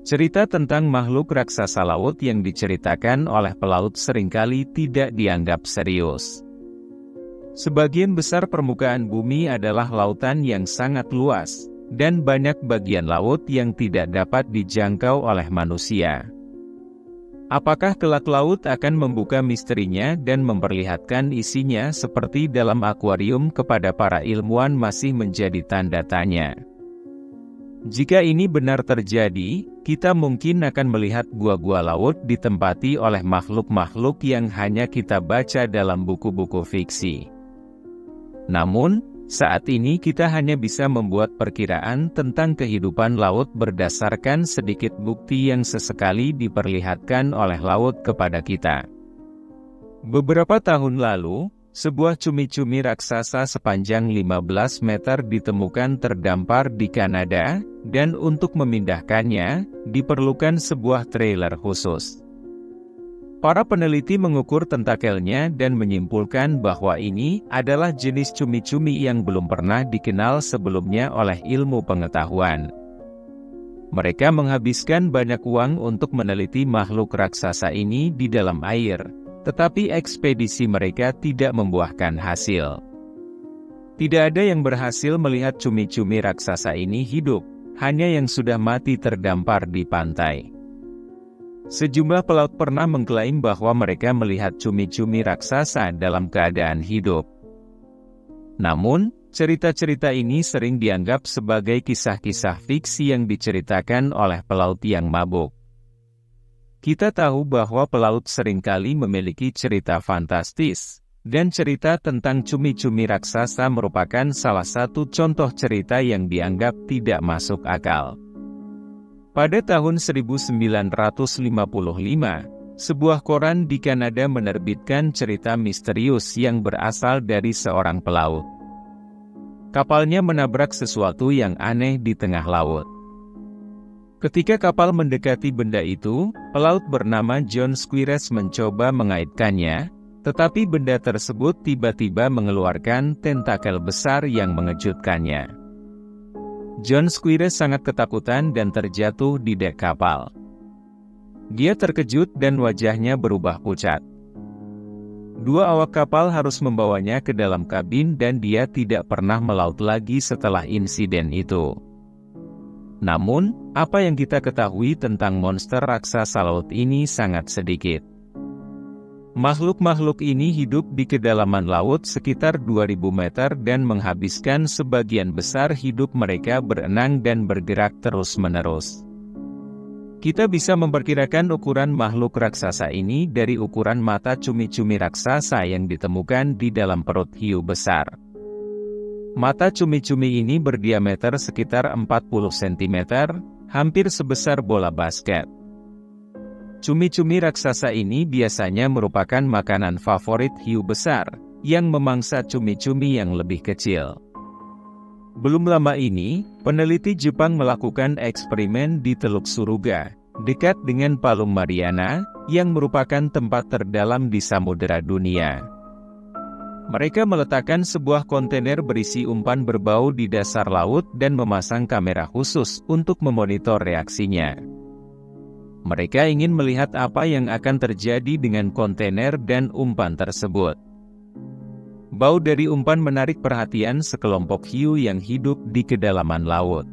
Cerita tentang makhluk raksasa laut yang diceritakan oleh pelaut seringkali tidak dianggap serius. Sebagian besar permukaan bumi adalah lautan yang sangat luas, dan banyak bagian laut yang tidak dapat dijangkau oleh manusia. Apakah kelak laut akan membuka misterinya dan memperlihatkan isinya seperti dalam akuarium kepada para ilmuwan masih menjadi tanda tanya. Jika ini benar terjadi, kita mungkin akan melihat gua-gua laut ditempati oleh makhluk-makhluk yang hanya kita baca dalam buku-buku fiksi. Namun, saat ini kita hanya bisa membuat perkiraan tentang kehidupan laut berdasarkan sedikit bukti yang sesekali diperlihatkan oleh laut kepada kita. Beberapa tahun lalu, sebuah cumi-cumi raksasa sepanjang 15 meter ditemukan terdampar di Kanada, dan untuk memindahkannya, diperlukan sebuah trailer khusus. Para peneliti mengukur tentakelnya dan menyimpulkan bahwa ini adalah jenis cumi-cumi yang belum pernah dikenal sebelumnya oleh ilmu pengetahuan. Mereka menghabiskan banyak uang untuk meneliti makhluk raksasa ini di dalam air, tetapi ekspedisi mereka tidak membuahkan hasil. Tidak ada yang berhasil melihat cumi-cumi raksasa ini hidup, hanya yang sudah mati terdampar di pantai. Sejumlah pelaut pernah mengklaim bahwa mereka melihat cumi-cumi raksasa dalam keadaan hidup. Namun, cerita-cerita ini sering dianggap sebagai kisah-kisah fiksi yang diceritakan oleh pelaut yang mabuk. Kita tahu bahwa pelaut seringkali memiliki cerita fantastis, dan cerita tentang cumi-cumi raksasa merupakan salah satu contoh cerita yang dianggap tidak masuk akal. Pada tahun 1955, sebuah koran di Kanada menerbitkan cerita misterius yang berasal dari seorang pelaut. Kapalnya menabrak sesuatu yang aneh di tengah laut. Ketika kapal mendekati benda itu, pelaut bernama John Squires mencoba mengaitkannya, tetapi benda tersebut tiba-tiba mengeluarkan tentakel besar yang mengejutkannya. John Squires sangat ketakutan dan terjatuh di dek kapal. Dia terkejut dan wajahnya berubah pucat. Dua awak kapal harus membawanya ke dalam kabin dan dia tidak pernah melaut lagi setelah insiden itu. Namun, apa yang kita ketahui tentang monster raksasa laut ini sangat sedikit. Makhluk-makhluk ini hidup di kedalaman laut sekitar 2000 meter dan menghabiskan sebagian besar hidup mereka berenang dan bergerak terus-menerus. Kita bisa memperkirakan ukuran makhluk raksasa ini dari ukuran mata cumi-cumi raksasa yang ditemukan di dalam perut hiu besar. Mata cumi-cumi ini berdiameter sekitar 40 cm, hampir sebesar bola basket. Cumi-cumi raksasa ini biasanya merupakan makanan favorit hiu besar, yang memangsa cumi-cumi yang lebih kecil. Belum lama ini, peneliti Jepang melakukan eksperimen di Teluk Suruga, dekat dengan Palung Mariana, yang merupakan tempat terdalam di samudera dunia. Mereka meletakkan sebuah kontainer berisi umpan berbau di dasar laut dan memasang kamera khusus untuk memonitor reaksinya. Mereka ingin melihat apa yang akan terjadi dengan kontainer dan umpan tersebut. Bau dari umpan menarik perhatian sekelompok hiu yang hidup di kedalaman laut.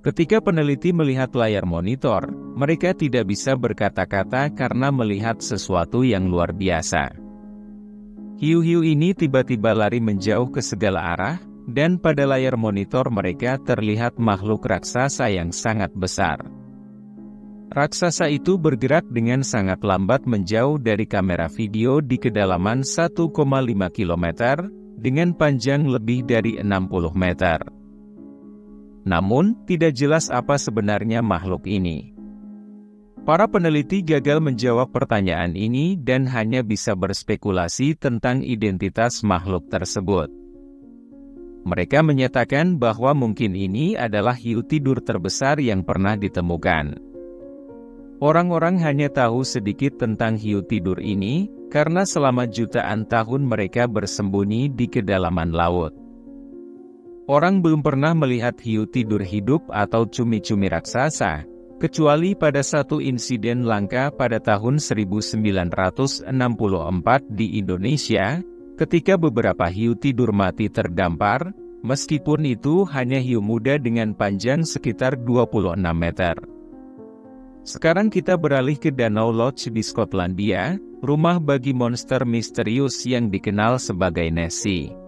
Ketika peneliti melihat layar monitor, mereka tidak bisa berkata-kata karena melihat sesuatu yang luar biasa. Hiu-hiu ini tiba-tiba lari menjauh ke segala arah, dan pada layar monitor mereka terlihat makhluk raksasa yang sangat besar. Raksasa itu bergerak dengan sangat lambat menjauh dari kamera video di kedalaman 1,5 km, dengan panjang lebih dari 60 meter. Namun, tidak jelas apa sebenarnya makhluk ini. Para peneliti gagal menjawab pertanyaan ini dan hanya bisa berspekulasi tentang identitas makhluk tersebut. Mereka menyatakan bahwa mungkin ini adalah hiu tidur terbesar yang pernah ditemukan. Orang-orang hanya tahu sedikit tentang hiu tidur ini, karena selama jutaan tahun mereka bersembunyi di kedalaman laut. Orang belum pernah melihat hiu tidur hidup atau cumi-cumi raksasa, kecuali pada satu insiden langka pada tahun 1964 di Indonesia, ketika beberapa hiu tidur mati terdampar, meskipun itu hanya hiu muda dengan panjang sekitar 26 meter. Sekarang kita beralih ke Danau Loch di Skotlandia, rumah bagi monster misterius yang dikenal sebagai Nessie.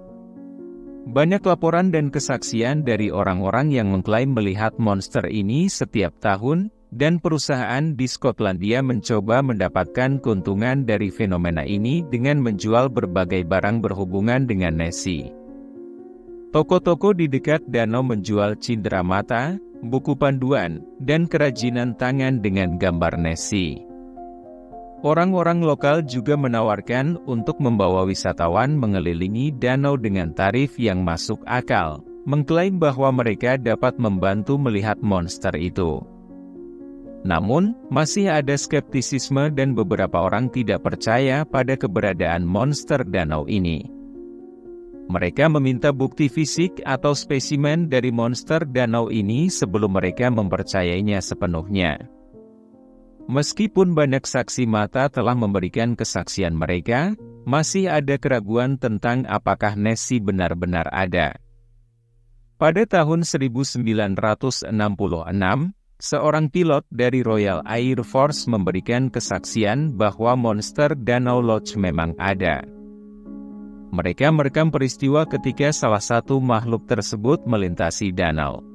Banyak laporan dan kesaksian dari orang-orang yang mengklaim melihat monster ini setiap tahun, dan perusahaan di Skotlandia mencoba mendapatkan keuntungan dari fenomena ini dengan menjual berbagai barang berhubungan dengan Nessie. Toko-toko di dekat danau menjual cindera mata, buku panduan, dan kerajinan tangan dengan gambar Nessie. Orang-orang lokal juga menawarkan untuk membawa wisatawan mengelilingi danau dengan tarif yang masuk akal, mengklaim bahwa mereka dapat membantu melihat monster itu. Namun, masih ada skeptisisme dan beberapa orang tidak percaya pada keberadaan monster danau ini. Mereka meminta bukti fisik atau spesimen dari monster danau ini sebelum mereka mempercayainya sepenuhnya. Meskipun banyak saksi mata telah memberikan kesaksian mereka, masih ada keraguan tentang apakah Nessie benar-benar ada. Pada tahun 1966, seorang pilot dari Royal Air Force memberikan kesaksian bahwa monster Danau Loch memang ada. Mereka merekam peristiwa ketika salah satu makhluk tersebut melintasi danau.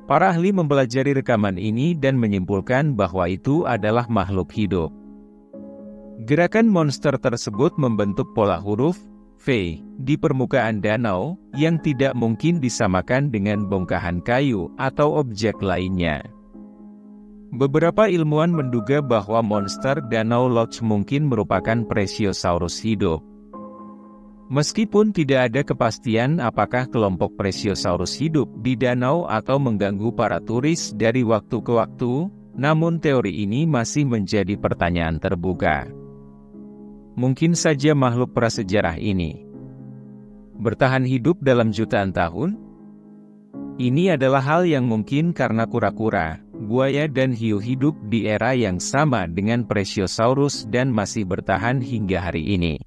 Para ahli mempelajari rekaman ini dan menyimpulkan bahwa itu adalah makhluk hidup. Gerakan monster tersebut membentuk pola huruf V di permukaan danau yang tidak mungkin disamakan dengan bongkahan kayu atau objek lainnya. Beberapa ilmuwan menduga bahwa monster Danau Loch mungkin merupakan plesiosaurus hidup. Meskipun tidak ada kepastian apakah kelompok plesiosaurus hidup di danau atau mengganggu para turis dari waktu ke waktu, namun teori ini masih menjadi pertanyaan terbuka. Mungkin saja makhluk prasejarah ini bertahan hidup dalam jutaan tahun. Ini adalah hal yang mungkin karena kura-kura, buaya dan hiu hidup di era yang sama dengan plesiosaurus dan masih bertahan hingga hari ini.